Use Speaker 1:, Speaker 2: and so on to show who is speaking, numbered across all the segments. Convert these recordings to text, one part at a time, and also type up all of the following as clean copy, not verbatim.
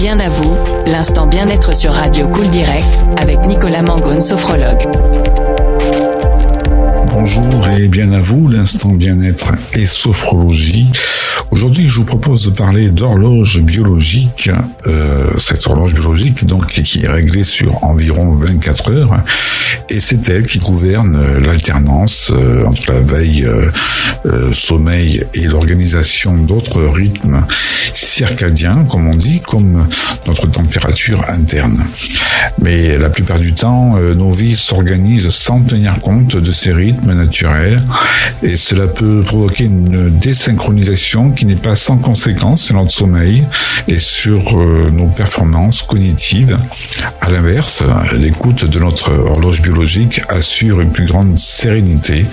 Speaker 1: Bien à vous, l'instant bien-être sur Radio Cool Direct, avec Nicolas Mangone, sophrologue.
Speaker 2: Bonjour et bien à vous, l'instant bien-être et sophrologie. Aujourd'hui, je vous propose de parler d'horloge biologique. Cette horloge biologique, donc, qui est réglée sur environ 24 heures. Et c'est elle qui gouverne l'alternance entre la veille, sommeil et l'organisation d'autres rythmes circadiens, comme on dit, comme notre température interne. Mais la plupart du temps, nos vies s'organisent sans tenir compte de ces rythmes naturels, et cela peut provoquer une désynchronisation qui n'est pas sans conséquence sur notre sommeil et sur nos performances cognitives. À l'inverse, l'écoute de notre horloge biologique assure une plus grande sérénité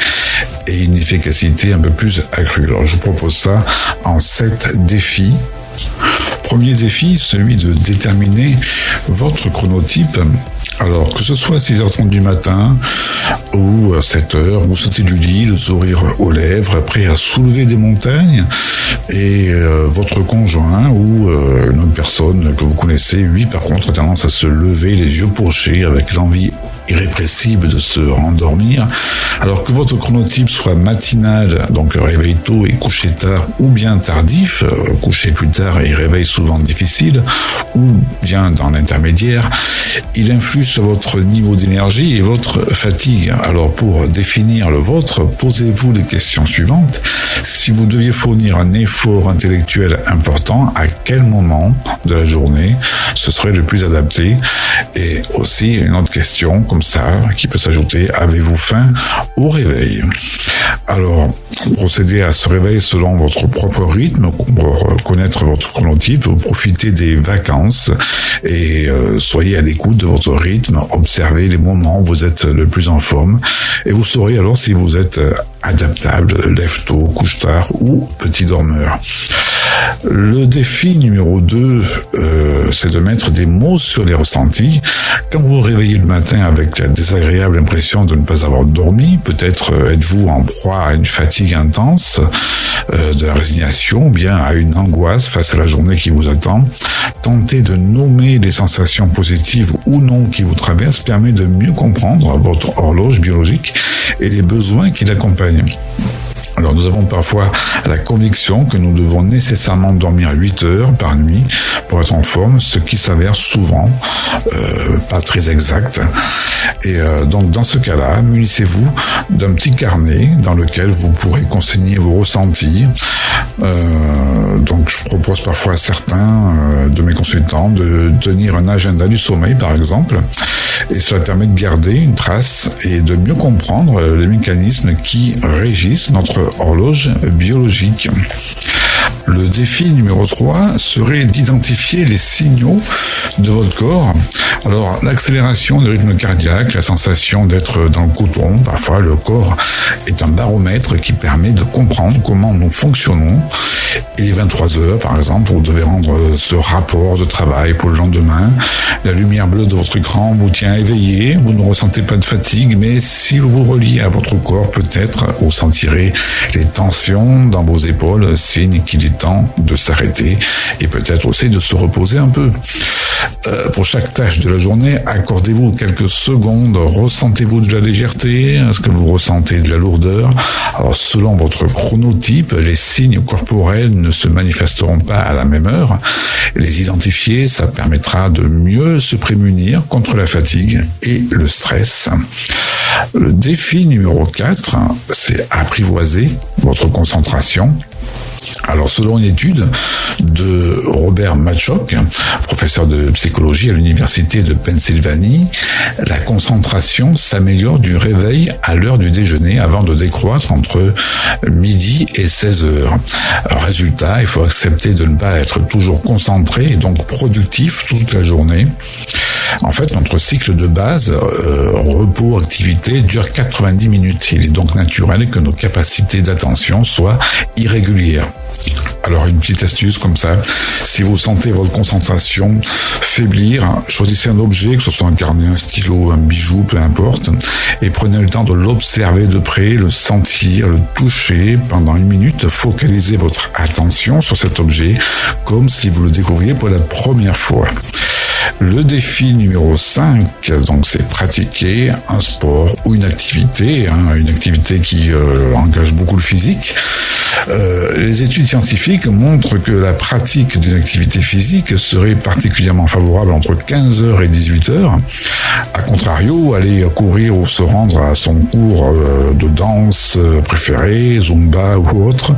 Speaker 2: et une efficacité un peu plus accrue. Alors je vous propose ça en 7 défis. Premier défi, celui de déterminer votre chronotype. Alors, que ce soit à 6h30 du matin ou à 7h, vous sautez du lit, le sourire aux lèvres, prêt à soulever des montagnes, et votre conjoint ou une autre personne que vous connaissez, lui, par contre, a tendance à se lever les yeux pochés avec l'envie irrépressible de se rendormir. Alors que votre chronotype soit matinal, donc réveil tôt et coucher tard, ou bien tardif, coucher plus tard et réveil souvent difficile, ou bien dans l'intermédiaire, il influe sur votre niveau d'énergie et votre fatigue. Alors pour définir le vôtre, posez-vous les questions suivantes. Si vous deviez fournir un effort intellectuel important, à quel moment de la journée ce serait le plus adapté? Et aussi une autre question comme ça qui peut s'ajouter, avez-vous faim au réveil? Alors, procédez à ce réveil selon votre propre rythme pour connaître votre chronotype, profitez des vacances et soyez à l'écoute de votre rythme, observez les moments où vous êtes le plus en forme et vous saurez alors si vous êtes adaptable, lève tôt, couche tard ou petit dormeur. Le défi numéro 2, c'est de mettre des mots sur les ressentis. Quand vous vous réveillez le matin avec la désagréable impression de ne pas avoir dormi, peut-être êtes-vous en proie à une fatigue intense, de la résignation, ou bien à une angoisse face à la journée qui vous attend. Tenter de nommer les sensations positives ou non qui vous traversent permet de mieux comprendre votre horloge biologique et les besoins qui l'accompagnent. Alors nous avons parfois la conviction que nous devons nécessairement dormir 8 heures par nuit pour être en forme, ce qui s'avère souvent pas très exact. Et donc dans ce cas-là, munissez-vous d'un petit carnet dans lequel vous pourrez consigner vos ressentis. Donc je propose parfois à certains de mes consultants de tenir un agenda du sommeil par exemple, et cela permet de garder une trace et de mieux comprendre les mécanismes qui régissent notre horloge biologique. Le défi numéro 3 serait d'identifier les signaux de votre corps. Alors, l'accélération du rythme cardiaque, la sensation d'être dans le coton, parfois le corps est un baromètre qui permet de comprendre comment nous fonctionnons. Et les 23 heures, par exemple, vous devez rendre ce rapport de travail pour le lendemain. La lumière bleue de votre écran vous tient éveillé, vous ne ressentez pas de fatigue, mais si vous vous reliez à votre corps, peut-être vous sentirez les tensions dans vos épaules, signe qu'il est temps de s'arrêter et peut-être aussi de se reposer un peu. Pour chaque tâche de la journée, accordez-vous quelques secondes, ressentez-vous de la légèreté, est-ce que vous ressentez de la lourdeur? Alors selon votre chronotype, les signes corporels ne se manifesteront pas à la même heure. Les identifier, ça permettra de mieux se prémunir contre la fatigue et le stress. Le défi numéro 4, c'est apprivoiser votre concentration. Alors, selon une étude de Robert Matchock, professeur de psychologie à l'université de Pennsylvanie, la concentration s'améliore du réveil à l'heure du déjeuner avant de décroître entre midi et 16 heures. Résultat, il faut accepter de ne pas être toujours concentré et donc productif toute la journée. En fait, notre cycle de base, repos-activité, dure 90 minutes. Il est donc naturel que nos capacités d'attention soient irrégulières. Alors une petite astuce comme ça, si vous sentez votre concentration faiblir, choisissez un objet, que ce soit un carnet, un stylo, un bijou, peu importe, et prenez le temps de l'observer de près, le sentir, le toucher pendant 1 minute. Focalisez votre attention sur cet objet comme si vous le découvriez pour la première fois. Le défi numéro 5, donc c'est pratiquer un sport ou une activité qui engage beaucoup le physique. Les études scientifiques montrent que la pratique d'une activité physique serait particulièrement favorable entre 15h et 18h. A contrario, aller courir ou se rendre à son cours de danse préféré, Zumba ou autre,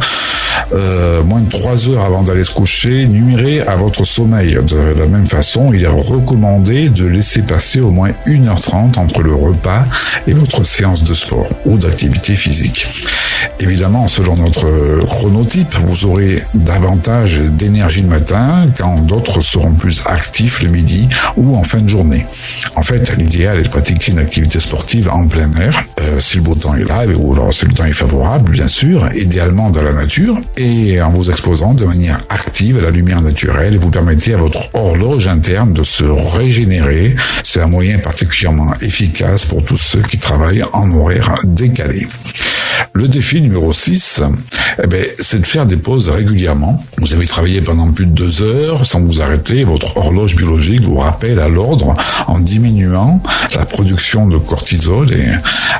Speaker 2: moins de 3 heures avant d'aller se coucher, nuirait à votre sommeil. De la même façon, il est recommandé de laisser passer au moins 1h30 entre le repas et votre séance de sport ou d'activité physique. Évidemment, selon notre chronotype, vous aurez davantage d'énergie le matin quand d'autres seront plus actifs le midi ou en fin de journée. En fait, l'idéal est de pratiquer une activité sportive en plein air, si le beau temps est là, ou alors si le temps est favorable, bien sûr, idéalement dans la nature, et en vous exposant de manière active à la lumière naturelle, vous permettez à votre horloge interne de se régénérer. C'est un moyen particulièrement efficace pour tous ceux qui travaillent en horaire décalé. Le défi numéro 6, c'est de faire des pauses régulièrement. Vous avez travaillé pendant plus de 2 heures sans vous arrêter. Votre horloge biologique vous rappelle à l'ordre en diminuant la production de cortisol, et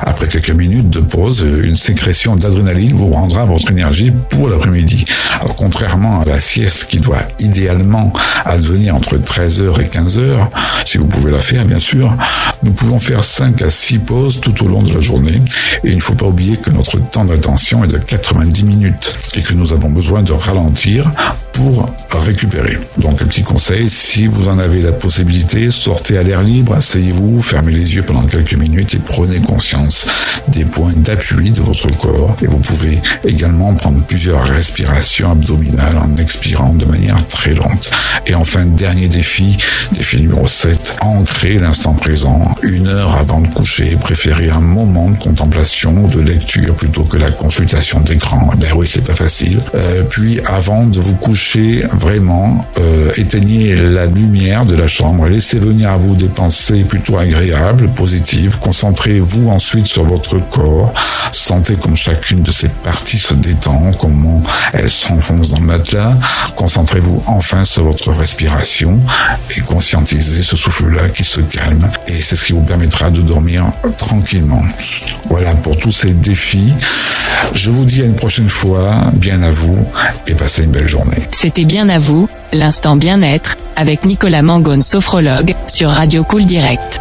Speaker 2: après quelques minutes de pause, une sécrétion d'adrénaline vous rendra votre énergie pour l'après-midi. Alors, contrairement à la sieste qui doit idéalement advenir entre 13h et 15h, si vous pouvez la faire bien sûr, nous pouvons faire 5 à 6 pauses tout au long de la journée, et il ne faut pas oublier que notre temps d'attention est de 90 minutes et que nous avons besoin de ralentir pour récupérer. Donc un petit conseil, si vous en avez la possibilité, sortez à l'air libre, asseyez-vous, fermez les yeux pendant quelques minutes et prenez conscience des points d'appui de votre corps. Et vous pouvez également prendre plusieurs respirations abdominales en expirant de manière très lente. Et enfin, dernier défi numéro 7, ancrer l'instant présent. 1 heure avant de coucher, préférez un moment de contemplation ou de lecture plutôt que la consultation d'écran. Oui, c'est pas facile. Puis avant de vous coucher, vraiment, éteignez la lumière de la chambre et laissez venir à vous des pensées plutôt agréables, positives. Concentrez-vous ensuite sur votre corps. Sentez comme chacune de ces parties se détend, comment elle s'enfonce dans le matelas. Concentrez-vous enfin sur votre respiration et conscientisez ce souffle-là qui se calme. Et c'est ce qui vous permettra de dormir tranquillement. Voilà pour tous ces défis. Je vous dis à une prochaine fois, bien à vous et passez une belle journée.
Speaker 1: C'était Bien à vous, l'instant bien-être, avec Nicolas Mangone, sophrologue, sur Radio Cool Direct.